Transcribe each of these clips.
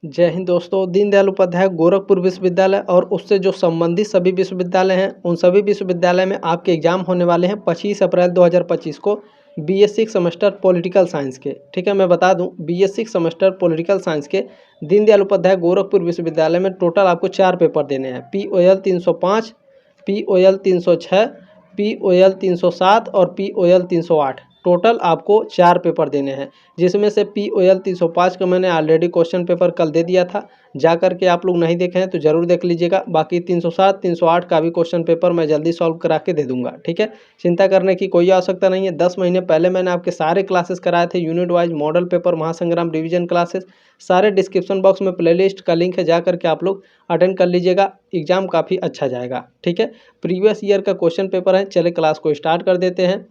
जय हिंद दोस्तों। दीनदयाल उपाध्याय गोरखपुर विश्वविद्यालय और उससे जो संबंधित सभी विश्वविद्यालय हैं उन सभी विश्वविद्यालय में आपके एग्जाम होने वाले हैं 25 अप्रैल 2025 को बीएससी सेमेस्टर पॉलिटिकल साइंस के। ठीक है, मैं बता दूं बीएससी सेमेस्टर पॉलिटिकल साइंस के दीनदयाल उपाध्याय गोरखपुर विश्वविद्यालय में टोटल आपको 4 पेपर देने हैं। POL 305, POL 306, POL 307 और POL 308। टोटल आपको 4 पेपर देने हैं, जिसमें से POL 305 का मैंने ऑलरेडी क्वेश्चन पेपर कल दे दिया था। जा करके आप लोग नहीं देखे हैं तो ज़रूर देख लीजिएगा। बाकी 307 308 का भी क्वेश्चन पेपर मैं जल्दी सॉल्व करा के दे दूंगा। ठीक है, चिंता करने की कोई आवश्यकता नहीं है। 10 महीने पहले मैंने आपके सारे क्लासेस कराए थे, यूनिट वाइज मॉडल पेपर, महासंग्राम रिविजन क्लासेस, सारे डिस्क्रिप्शन बॉक्स में प्लेलिस्ट का लिंक है, जा करके आप लोग अटेंड कर लीजिएगा। एग्जाम काफ़ी अच्छा जाएगा। ठीक है, प्रीवियस ईयर का क्वेश्चन पेपर है। चले क्लास को स्टार्ट कर देते हैं।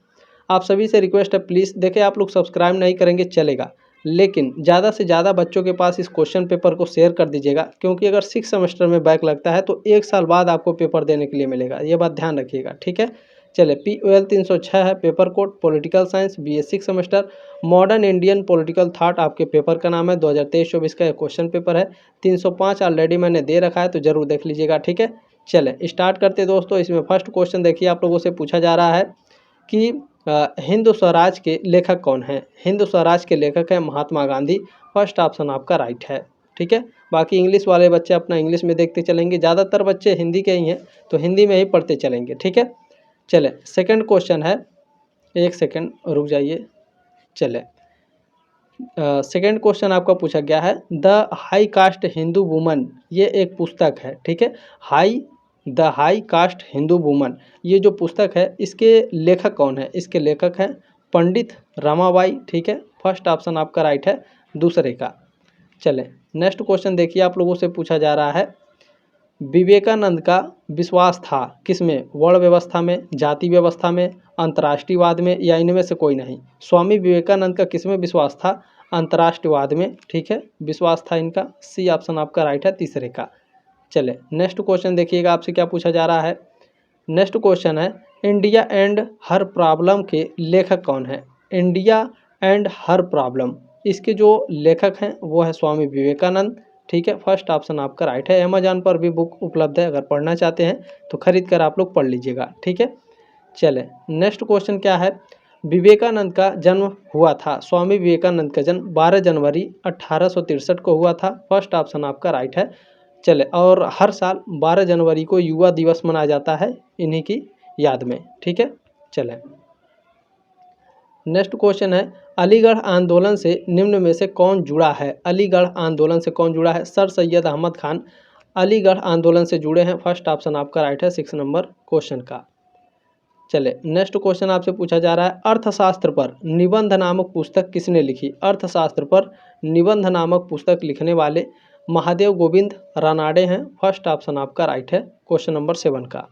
आप सभी से रिक्वेस्ट है, प्लीज़ देखिए, आप लोग सब्सक्राइब नहीं करेंगे चलेगा, लेकिन ज़्यादा से ज़्यादा बच्चों के पास इस क्वेश्चन पेपर को शेयर कर दीजिएगा, क्योंकि अगर 6 सेमेस्टर में बैक लगता है तो 1 साल बाद आपको पेपर देने के लिए मिलेगा। ये बात ध्यान रखिएगा। ठीक है, चले POL 306 है paper code political science BSc semester modern Indian political thought आपके पेपर का नाम है। 2023-24 का क्वेश्चन पेपर है। 305 ऑलरेडी मैंने दे रखा है तो ज़रूर देख लीजिएगा। ठीक है, चले स्टार्ट करते दोस्तों। इसमें फर्स्ट क्वेश्चन देखिए, आप लोगों से पूछा जा रहा है कि हिंद स्वराज के लेखक कौन हैं। हिंद स्वराज के लेखक हैं महात्मा गांधी। फर्स्ट ऑप्शन आपका राइट है। ठीक है, बाकी इंग्लिश वाले बच्चे अपना इंग्लिश में देखते चलेंगे, ज़्यादातर बच्चे हिंदी के ही हैं तो हिंदी में ही पढ़ते चलेंगे। ठीक है, चले सेकंड क्वेश्चन है, एक सेकंड रुक जाइए। चले सेकंड क्वेश्चन आपका पूछा गया है, the high cast Hindu woman, ये एक पुस्तक है। ठीक है, the high cast Hindu woman, ये जो पुस्तक है इसके लेखक कौन है। इसके लेखक हैं पंडित रमाबाई। ठीक है, फर्स्ट ऑप्शन आपका राइट है दूसरे का। चले नेक्स्ट क्वेश्चन देखिए, आप लोगों से पूछा जा रहा है, विवेकानंद का विश्वास था किसमें। वर्ण व्यवस्था में, जाति व्यवस्था में, अंतर्राष्ट्रीयवाद में, या इनमें से कोई नहीं। स्वामी विवेकानंद का किसमें विश्वास था, अंतर्राष्ट्रीयवाद में। ठीक है, विश्वास था इनका। सी ऑप्शन आपका राइट है तीसरे का। चले नेक्स्ट क्वेश्चन देखिएगा, आपसे क्या पूछा जा रहा है। नेक्स्ट क्वेश्चन है, इंडिया एंड हर प्रॉब्लम के लेखक कौन है। इंडिया एंड हर प्रॉब्लम, इसके जो लेखक हैं वो है स्वामी विवेकानंद। ठीक है, फर्स्ट ऑप्शन आपका राइट है। अमेजॉन पर भी बुक उपलब्ध है, अगर पढ़ना चाहते हैं तो खरीद कर आप लोग पढ़ लीजिएगा। ठीक है, चले नेक्स्ट क्वेश्चन क्या है, विवेकानंद का जन्म हुआ था, स्वामी विवेकानंद का जन्म 12 जनवरी 1863 को हुआ था। फर्स्ट ऑप्शन आपका राइट है। चले, और हर साल 12 जनवरी को युवा दिवस मनाया जाता है इन्हीं की याद में। ठीक है, चले नेक्स्ट क्वेश्चन है, अलीगढ़ आंदोलन से निम्न में से कौन जुड़ा है। अलीगढ़ आंदोलन से कौन जुड़ा है। सर सैयद अहमद खान अलीगढ़ आंदोलन से जुड़े हैं। फर्स्ट ऑप्शन आपका राइट है 6 नंबर क्वेश्चन का। चले नेक्स्ट क्वेश्चन आपसे पूछा जा रहा है, अर्थशास्त्र पर निबंध नामक पुस्तक किसने लिखी। अर्थशास्त्र पर निबंध नामक पुस्तक लिखने वाले महादेव गोविंद रानाडे हैं। फर्स्ट ऑप्शन आपका राइट है क्वेश्चन नंबर 7 का।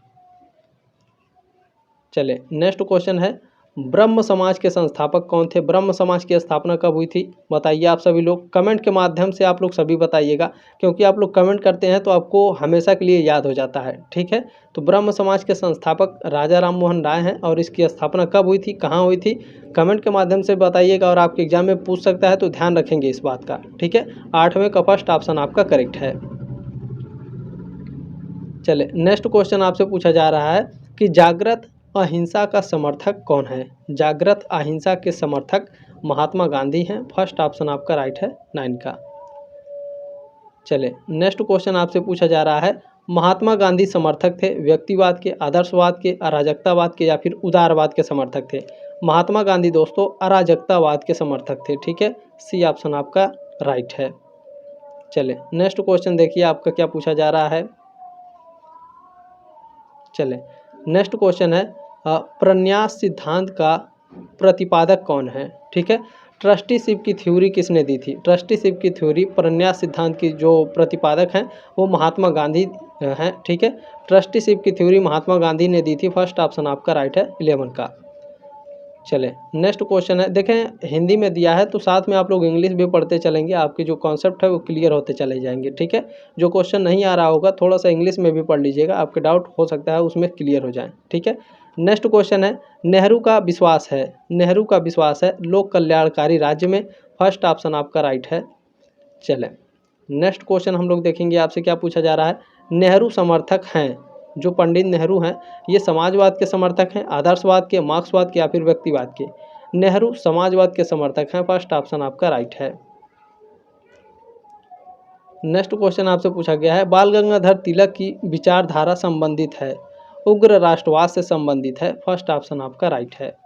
चले नेक्स्ट क्वेश्चन है, ब्रह्म समाज के संस्थापक कौन थे। ब्रह्म समाज की स्थापना कब हुई थी बताइए। आप सभी लोग कमेंट के माध्यम से आप लोग सभी बताइएगा, क्योंकि आप लोग कमेंट करते हैं तो आपको हमेशा के लिए याद हो जाता है। ठीक है, तो ब्रह्म समाज के संस्थापक राजा राम मोहन राय हैं, और इसकी स्थापना कब हुई थी, कहाँ हुई थी, कमेंट के माध्यम से बताइएगा, और आपके एग्जाम में पूछ सकता है तो ध्यान रखेंगे इस बात का। ठीक है, 8वें का फर्स्ट ऑप्शन आपका करेक्ट है। चले नेक्स्ट क्वेश्चन आपसे पूछा जा रहा है कि जागृत अहिंसा का समर्थक कौन है। जागृत अहिंसा के समर्थक महात्मा गांधी हैं। फर्स्ट ऑप्शन आपका राइट है 9 का। चले नेक्स्ट क्वेश्चन आपसे पूछा जा रहा है, महात्मा गांधी समर्थक थे व्यक्तिवाद के, आदर्शवाद के, अराजकतावाद के, या फिर उदारवाद के समर्थक थे। महात्मा गांधी दोस्तों अराजकतावाद के समर्थक थे। ठीक है, सी ऑप्शन आपका राइट है। चले नेक्स्ट क्वेश्चन देखिए, आपका क्या पूछा जा रहा है। चले नेक्स्ट क्वेश्चन है, प्रन्यास सिद्धांत का प्रतिपादक कौन है। ठीक है, ट्रस्टीशिप की थ्योरी किसने दी थी। ट्रस्टीशिप की थ्योरी, प्रन्यास सिद्धांत की जो प्रतिपादक हैं वो महात्मा गांधी हैं। ठीक है, ट्रस्टीशिप की थ्योरी महात्मा गांधी ने दी थी। फर्स्ट ऑप्शन आपका राइट है 11 का। चले नेक्स्ट क्वेश्चन है, देखें हिंदी में दिया है तो साथ में आप लोग इंग्लिश भी पढ़ते चलेंगे, आपके जो कॉन्सेप्ट है वो क्लियर होते चले जाएंगे। ठीक है, जो क्वेश्चन नहीं आ रहा होगा थोड़ा सा इंग्लिश में भी पढ़ लीजिएगा, आपके डाउट हो सकता है उसमें क्लियर हो जाए। ठीक है, नेक्स्ट क्वेश्चन है, नेहरू का विश्वास है, नेहरू का विश्वास है लोक कल्याणकारी राज्य में। फर्स्ट ऑप्शन आपका राइट है। चलें नेक्स्ट क्वेश्चन हम लोग देखेंगे आपसे क्या पूछा जा रहा है। नेहरू समर्थक हैं, जो पंडित नेहरू हैं ये समाजवाद के समर्थक हैं, आदर्शवाद के, मार्क्सवाद के या फिर व्यक्तिवाद के। नेहरू समाजवाद के समर्थक हैं, फर्स्ट ऑप्शन आपका राइट है। नेक्स्ट क्वेश्चन आपसे पूछा गया है, बाल गंगाधर तिलक की विचारधारा संबंधित है, उग्र राष्ट्रवाद से संबंधित है, फर्स्ट ऑप्शन आपका राइट है।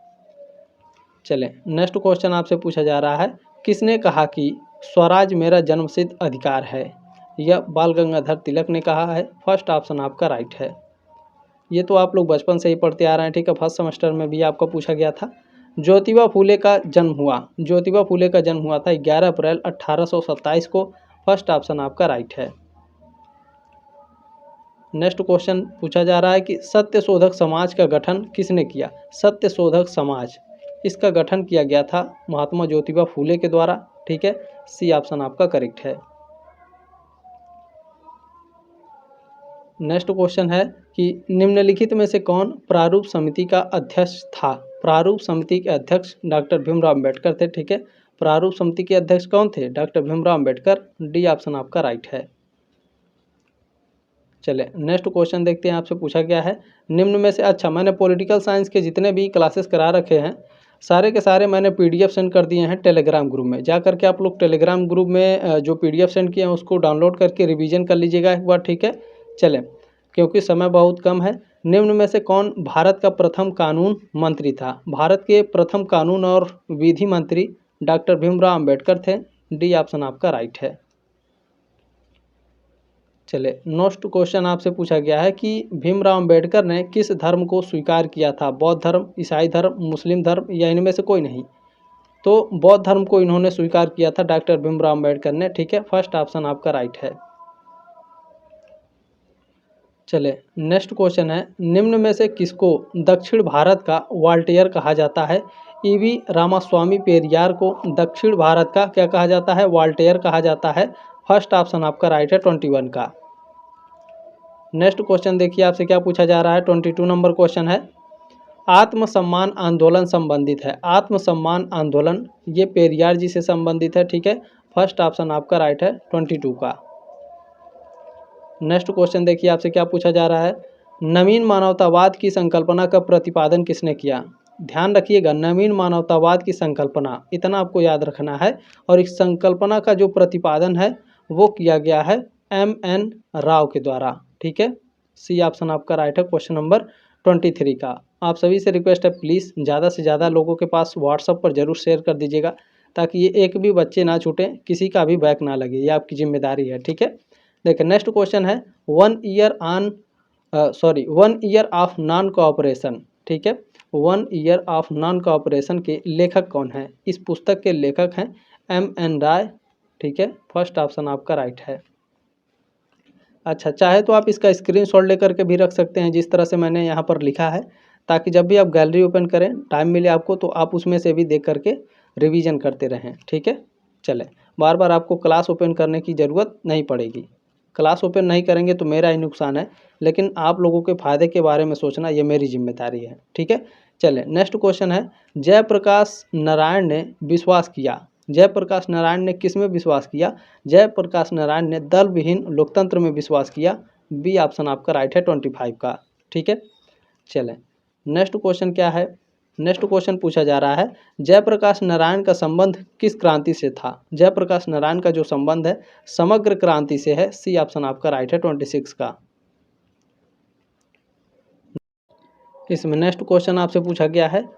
चलें नेक्स्ट क्वेश्चन आपसे पूछा जा रहा है, किसने कहा कि स्वराज मेरा जन्मसिद्ध अधिकार है। यह बाल गंगाधर तिलक ने कहा है, फर्स्ट ऑप्शन आपका राइट है। ये तो आप लोग बचपन से ही पढ़ते आ रहे हैं, ठीक है, फर्स्ट सेमेस्टर में भी आपका पूछा गया था। ज्योतिबा फूले का जन्म हुआ, ज्योतिबा फूले का जन्म हुआ था 11 अप्रैल 1827 को, फर्स्ट ऑप्शन आपका राइट है। नेक्स्ट क्वेश्चन पूछा जा रहा है कि सत्यशोधक समाज का गठन किसने किया। सत्यशोधक समाज, इसका गठन किया गया था महात्मा ज्योतिबा फूले के द्वारा, ठीक है, सी ऑप्शन आपका करेक्ट है। नेक्स्ट क्वेश्चन है कि निम्नलिखित में से कौन प्रारूप समिति का अध्यक्ष था। प्रारूप समिति के अध्यक्ष डॉक्टर भीमराव अंबेडकर थे, ठीक है, प्रारूप समिति के अध्यक्ष कौन थे, doctor Bhimrao Ambedkar, D option आपका राइट है। चले नेक्स्ट क्वेश्चन देखते हैं, आपसे पूछा गया है निम्न में से, अच्छा मैंने पॉलिटिकल साइंस के जितने भी क्लासेस करा रखे हैं सारे के सारे मैंने पीडीएफ सेंड कर दिए हैं टेलीग्राम ग्रुप में। जा करके आप लोग टेलीग्राम ग्रुप में जो पीडीएफ सेंड किए हैं उसको डाउनलोड करके रिवीजन कर लीजिएगा एक बार, ठीक है। चलें क्योंकि समय बहुत कम है, निम्न में से कौन भारत का प्रथम कानून मंत्री था। भारत के प्रथम कानून और विधि मंत्री डॉक्टर भीमराव अंबेडकर थे, डी ऑप्शन आपका राइट है। चले नेक्स्ट क्वेश्चन आपसे पूछा गया है कि भीमराव अंबेडकर ने किस धर्म को स्वीकार किया था। बौद्ध धर्म, ईसाई धर्म, मुस्लिम धर्म या इनमें से कोई नहीं। तो बौद्ध धर्म को इन्होंने स्वीकार किया था डॉक्टर भीमराव अंबेडकर ने, ठीक है, फर्स्ट ऑप्शन आपका राइट है। चले नेक्स्ट क्वेश्चन है, निम्न में से किसको दक्षिण भारत का वाल्टियर कहा जाता है। ईवी रामास्वामी पेरियार को दक्षिण भारत का क्या कहा जाता है, वाल्टियर कहा जाता है, फर्स्ट ऑप्शन आपका राइट है 21 का। नेक्स्ट क्वेश्चन देखिए आपसे क्या पूछा जा रहा है, 22 नंबर क्वेश्चन है, आत्मसम्मान आंदोलन संबंधित है। आत्मसम्मान आंदोलन ये पेरियार जी से संबंधित है, ठीक है, फर्स्ट ऑप्शन आपका राइट है 22 का। नेक्स्ट क्वेश्चन देखिए आपसे क्या पूछा जा रहा है, नवीन मानवतावाद की संकल्पना का प्रतिपादन किसने किया। ध्यान रखिएगा, नवीन मानवतावाद की संकल्पना, इतना आपको याद रखना है, और इस संकल्पना का जो प्रतिपादन है वो किया गया है MN राव के द्वारा, ठीक है, सी ऑप्शन आपका राइट है क्वेश्चन नंबर 23 का। आप सभी से रिक्वेस्ट है प्लीज़ ज़्यादा से ज़्यादा लोगों के पास व्हाट्सएप पर जरूर शेयर कर दीजिएगा ताकि ये एक भी बच्चे ना छूटे, किसी का भी बैक ना लगे, ये आपकी जिम्मेदारी है, ठीक है। देखिए नेक्स्ट क्वेश्चन है, 1 ईयर ऑफ नॉन कोऑपरेशन, ठीक है, 1 ईयर ऑफ नॉन कोऑपरेशन के लेखक कौन है। इस पुस्तक के लेखक हैं MN राय, ठीक है, फर्स्ट ऑप्शन आपका राइट है। अच्छा, चाहे तो आप इसका स्क्रीनशॉट लेकर के भी रख सकते हैं जिस तरह से मैंने यहाँ पर लिखा है, ताकि जब भी आप गैलरी ओपन करें, टाइम मिले आपको, तो आप उसमें से भी देख करके रिवीजन करते रहें, ठीक है। चलें, बार बार आपको क्लास ओपन करने की ज़रूरत नहीं पड़ेगी। क्लास ओपन नहीं करेंगे तो मेरा ही नुकसान है, लेकिन आप लोगों के फ़ायदे के बारे में सोचना ये मेरी जिम्मेदारी है, ठीक है। चलें नेक्स्ट क्वेश्चन है, जयप्रकाश नारायण ने विश्वास किया। जयप्रकाश नारायण ने किस में विश्वास किया। जयप्रकाश नारायण ने दल विहीन लोकतंत्र में विश्वास किया, बी ऑप्शन आपका राइट है 25 का, ठीक है। चलें नेक्स्ट क्वेश्चन क्या है, नेक्स्ट क्वेश्चन पूछा जा रहा है, जयप्रकाश नारायण का संबंध किस क्रांति से था। जयप्रकाश नारायण का जो संबंध है समग्र क्रांति से है, सी ऑप्शन आपका राइट है 26 का। इसमें नेक्स्ट क्वेश्चन आपसे पूछा गया है,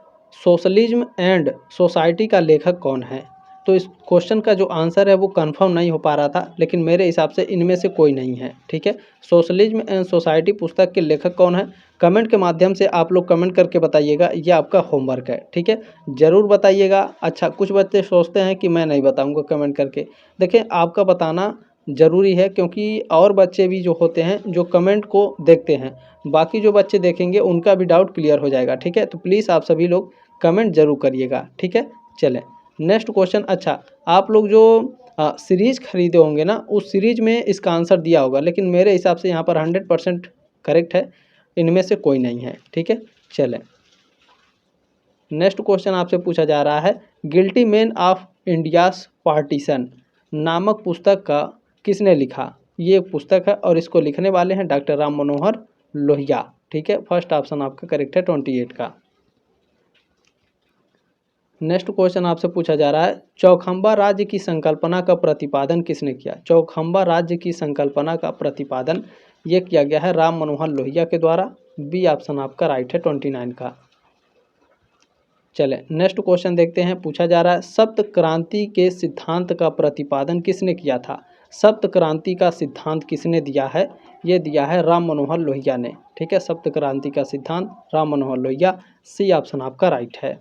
सोशलिज्म एंड सोसाइटी का लेखक कौन है। तो इस क्वेश्चन का जो आंसर है वो कंफर्म नहीं हो पा रहा था, लेकिन मेरे हिसाब से इनमें से कोई नहीं है, ठीक है। सोशलिज्म एंड सोसाइटी पुस्तक के लेखक कौन है, कमेंट के माध्यम से आप लोग कमेंट करके बताइएगा, ये आपका होमवर्क है, ठीक है, ज़रूर बताइएगा। अच्छा, कुछ बच्चे सोचते हैं कि मैं नहीं बताऊँगा कमेंट करके, देखिए आपका बताना ज़रूरी है, क्योंकि और बच्चे भी जो होते हैं जो कमेंट को देखते हैं, बाकी जो बच्चे देखेंगे उनका भी डाउट क्लियर हो जाएगा, ठीक है। तो प्लीज़ आप सभी लोग कमेंट जरूर करिएगा, ठीक है। चलें नेक्स्ट क्वेश्चन, अच्छा आप लोग जो सीरीज़ खरीदे होंगे ना, उस सीरीज़ में इसका आंसर दिया होगा, लेकिन मेरे हिसाब से यहाँ पर 100% करेक्ट है, इनमें से कोई नहीं है, ठीक है। चलें नेक्स्ट क्वेश्चन आपसे पूछा जा रहा है, guilty man of India's partition नामक पुस्तक का किसने लिखा? ये एक पुस्तक है और इसको लिखने वाले हैं डॉक्टर राम मनोहर लोहिया। ठीक है, फर्स्ट ऑप्शन आपका करेक्ट है 28 का। नेक्स्ट क्वेश्चन आपसे पूछा जा रहा है, चौखंबा राज्य की संकल्पना का प्रतिपादन किसने किया? चौखंबा राज्य की संकल्पना का प्रतिपादन ये किया गया है राम मनोहर लोहिया के द्वारा। बी ऑप्शन आपका राइट है 29 का। चले नेक्स्ट क्वेश्चन देखते हैं। पूछा जा रहा है, सप्त क्रांति के सिद्धांत का प्रतिपादन किसने किया था? सप्त क्रांति का सिद्धांत किसने दिया है? ये दिया है राम मनोहर लोहिया ने। ठीक है, सप्त क्रांति का सिद्धांत राम मनोहर लोहिया। सी ऑप्शन आपका राइट है।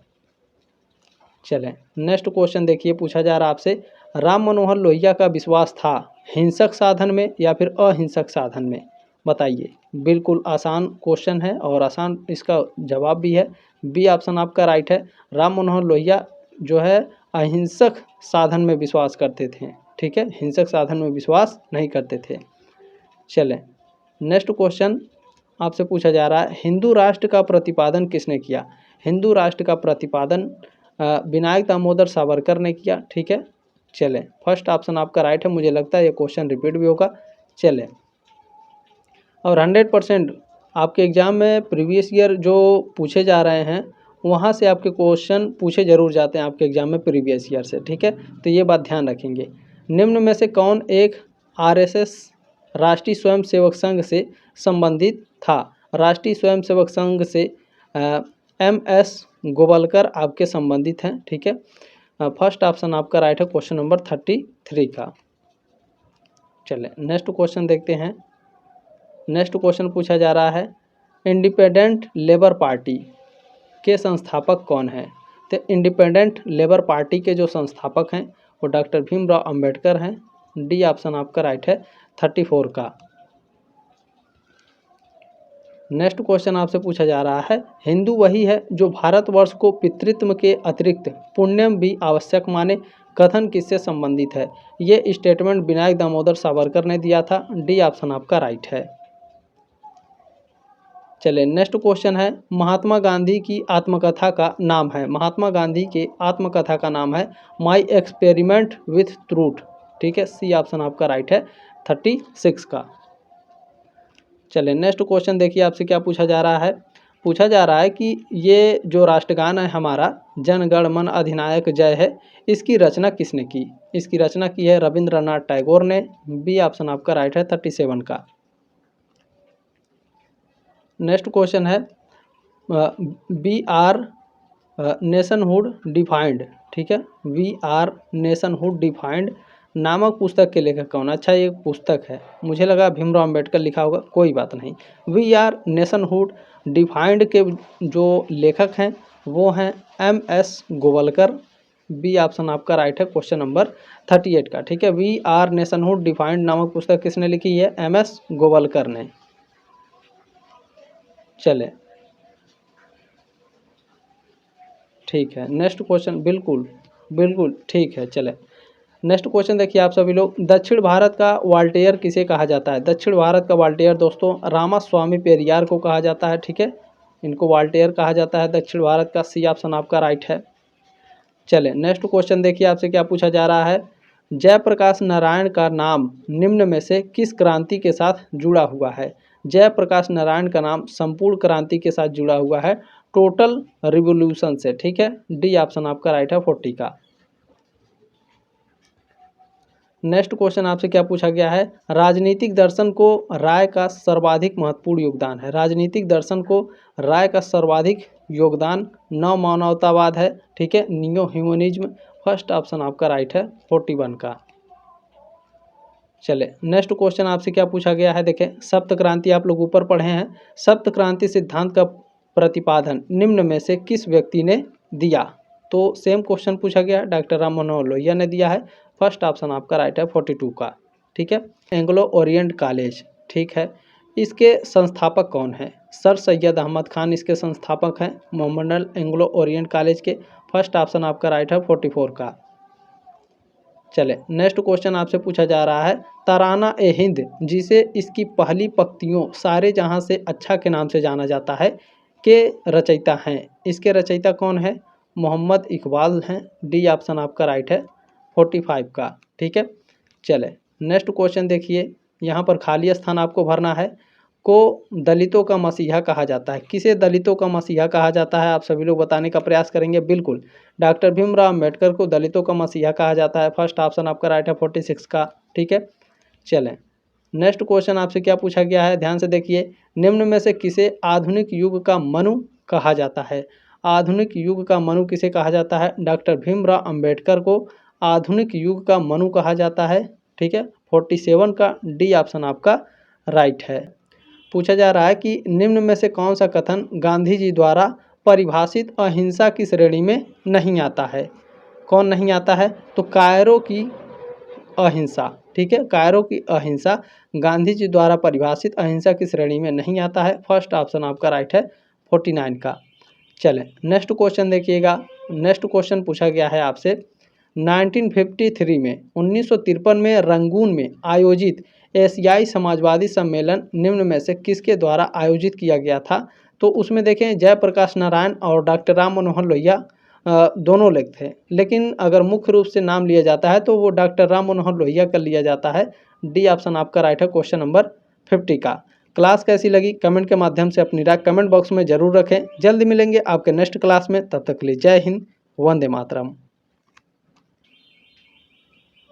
चलें नेक्स्ट क्वेश्चन देखिए, पूछा जा रहा है आपसे, राम मनोहर लोहिया का विश्वास था हिंसक साधन में या फिर अहिंसक साधन में? बताइए। बिल्कुल आसान क्वेश्चन है और आसान इसका जवाब भी है। बी ऑप्शन आपका राइट है। राम मनोहर लोहिया जो है अहिंसक साधन में विश्वास करते थे। ठीक है, हिंसक साधन में विश्वास नहीं करते थे। चलें नेक्स्ट क्वेश्चन आपसे पूछा जा रहा है, हिंदू राष्ट्र का प्रतिपादन किसने किया? हिंदू राष्ट्र का प्रतिपादन विनायक दामोदर सावरकर ने किया। ठीक है, चलें फर्स्ट ऑप्शन आपका राइट है। मुझे लगता है ये क्वेश्चन रिपीट भी होगा। चलें, और 100% आपके एग्ज़ाम में प्रीवियस ईयर जो पूछे जा रहे हैं वहाँ से आपके क्वेश्चन पूछे जरूर जाते हैं आपके एग्ज़ाम में प्रीवियस ईयर से। ठीक है, तो ये बात ध्यान रखेंगे। निम्न में से कौन एक आरएसएस राष्ट्रीय स्वयंसेवक संघ से संबंधित था? राष्ट्रीय स्वयंसेवक संघ से MS गोवलकर आपके संबंधित हैं। ठीक है, फर्स्ट ऑप्शन आपका राइट है क्वेश्चन नंबर 33 का। चलें नेक्स्ट क्वेश्चन देखते हैं। नेक्स्ट क्वेश्चन पूछा जा रहा है, इंडिपेंडेंट लेबर पार्टी के संस्थापक कौन हैं? तो इंडिपेंडेंट लेबर पार्टी के जो संस्थापक हैं वो डॉक्टर भीमराव अंबेडकर हैं। डी ऑप्शन आपका राइट है 34 का। नेक्स्ट क्वेश्चन आपसे पूछा जा रहा है, हिंदू वही है जो भारतवर्ष को पितृत्व के अतिरिक्त पुण्यम भी आवश्यक माने, कथन किससे संबंधित है? ये स्टेटमेंट विनायक दामोदर सावरकर ने दिया था। डी ऑप्शन आपका राइट है। चलिए नेक्स्ट क्वेश्चन है, महात्मा गांधी की आत्मकथा का नाम है, महात्मा गांधी के आत्मकथा का नाम है माई एक्सपेरिमेंट विथ ट्रूथ। ठीक है, सी ऑप्शन आपका राइट है 36 का। चलिए नेक्स्ट क्वेश्चन देखिए, आपसे क्या पूछा जा रहा है। पूछा जा रहा है कि ये जो राष्ट्रगान है हमारा जन गण मन अधिनायक जय है, इसकी रचना किसने की? इसकी रचना की है रविंद्रनाथ टैगोर ने। बी ऑप्शन आपका राइट है 37 का। नेक्स्ट क्वेश्चन है, वी आर नेशनहुड डिफाइंड। ठीक है, वी आर नेशनहुड डिफाइंड नामक पुस्तक के लेखक कौन? अच्छा, ये पुस्तक है, मुझे लगा भीमराव अंबेडकर लिखा होगा, कोई बात नहीं। वी आर नेशनहुड डिफाइंड के जो लेखक हैं वो हैं MS गोवलकर। बी ऑप्शन आपका राइट है क्वेश्चन नंबर 38 का। ठीक है, वी आर नेशनहुड डिफाइंड नामक पुस्तक किसने लिखी है? MS गोवलकर ने। चले ठीक है, नेक्स्ट क्वेश्चन बिल्कुल बिल्कुल ठीक है। चले नेक्स्ट क्वेश्चन देखिए आप सभी लोग, दक्षिण भारत का वाल्टेयर किसे कहा जाता है? दक्षिण भारत का वाल्टेयर दोस्तों रामास्वामी पेरियार को कहा जाता है। ठीक है, इनको वाल्टेयर कहा जाता है दक्षिण भारत का। सी ऑप्शन आपका राइट है। चले नेक्स्ट क्वेश्चन देखिए, आपसे क्या पूछा जा रहा है, जयप्रकाश नारायण का नाम निम्न में से किस क्रांति के साथ जुड़ा हुआ है? जयप्रकाश नारायण का नाम संपूर्ण क्रांति के साथ जुड़ा हुआ है, टोटल रिवोल्यूशन से। ठीक है, डी ऑप्शन आपका राइट है 40 का। नेक्स्ट क्वेश्चन आपसे क्या पूछा गया है, राजनीतिक दर्शन को राय का सर्वाधिक महत्वपूर्ण योगदान है। राजनीतिक दर्शन को राय का सर्वाधिक योगदान नव मानवतावाद है। ठीक है, नियो ह्यूमनिज्म। फर्स्ट ऑप्शन आपका राइट है 41 का। चले नेक्स्ट क्वेश्चन आपसे क्या पूछा गया है, देखें सप्त क्रांति आप लोग ऊपर पढ़े हैं। सप्त क्रांति सिद्धांत का प्रतिपादन निम्न में से किस व्यक्ति ने दिया? तो सेम क्वेश्चन पूछा गया, डॉक्टर राम मनोहर लोहिया ने दिया है। फर्स्ट ऑप्शन आपका राइट है 42 का। ठीक है, एंग्लो ओरिएंट कॉलेज। ठीक है, इसके संस्थापक कौन है? सर सैयद अहमद खान इसके संस्थापक हैं, मोहम्मडन एंग्लो ओरिएंट कॉलेज के। फर्स्ट ऑप्शन आपका राइट है 44 का। चले नेक्स्ट क्वेश्चन आपसे पूछा जा रहा है, तराना ए हिंद जिसे इसकी पहली पंक्तियों सारे जहां से अच्छा के नाम से जाना जाता है के रचयिता हैं? इसके रचयिता कौन है? मोहम्मद इकबाल हैं। डी ऑप्शन आपका राइट है 45 का। ठीक है, चले नेक्स्ट क्वेश्चन देखिए, यहाँ पर खाली स्थान आपको भरना है। को दलितों का मसीहा कहा जाता है। किसे दलितों का मसीहा कहा जाता है, आप सभी लोग बताने का प्रयास करेंगे। बिल्कुल, डॉक्टर भीमराव अंबेडकर को दलितों का मसीहा कहा जाता है। फर्स्ट ऑप्शन आपका राइट है 46 का। ठीक है, चलें नेक्स्ट क्वेश्चन आपसे क्या पूछा गया है, ध्यान से देखिए। निम्न में से किसे आधुनिक युग का मनु कहा जाता है। आधुनिक युग का मनु किसे कहा जाता है। डॉक्टर भीमराव अंबेडकर को आधुनिक युग का मनु कहा जाता है। ठीक है, 47 का डी ऑप्शन आपका राइट है। पूछा जा रहा है कि निम्न में से कौन सा कथन गांधी जी द्वारा परिभाषित अहिंसा की श्रेणी में नहीं आता है। कौन नहीं आता है, तो कायरो की अहिंसा। ठीक है, कायरो की अहिंसा गांधी जी द्वारा परिभाषित अहिंसा की श्रेणी में नहीं आता है। फर्स्ट ऑप्शन आपका राइट है 49 का। चलें नेक्स्ट क्वेश्चन देखिएगा। नेक्स्ट क्वेश्चन पूछा गया है आपसे 1953 में 1953 में रंगून में आयोजित एशियाई समाजवादी सम्मेलन निम्न में से किसके द्वारा आयोजित किया गया था। तो उसमें देखें जयप्रकाश नारायण और डॉक्टर राम मनोहर लोहिया दोनों लोग थे, लेकिन अगर मुख्य रूप से नाम लिया जाता है तो वो डॉक्टर राम मनोहर लोहिया का लिया जाता है। डी ऑप्शन आपका राइट है क्वेश्चन नंबर 50 का। क्लास कैसी लगी कमेंट के माध्यम से अपनी राय कमेंट बॉक्स में जरूर रखें। जल्द मिलेंगे आपके नेक्स्ट क्लास में, तब तक के लिए जय हिंद, वंदे मातरम।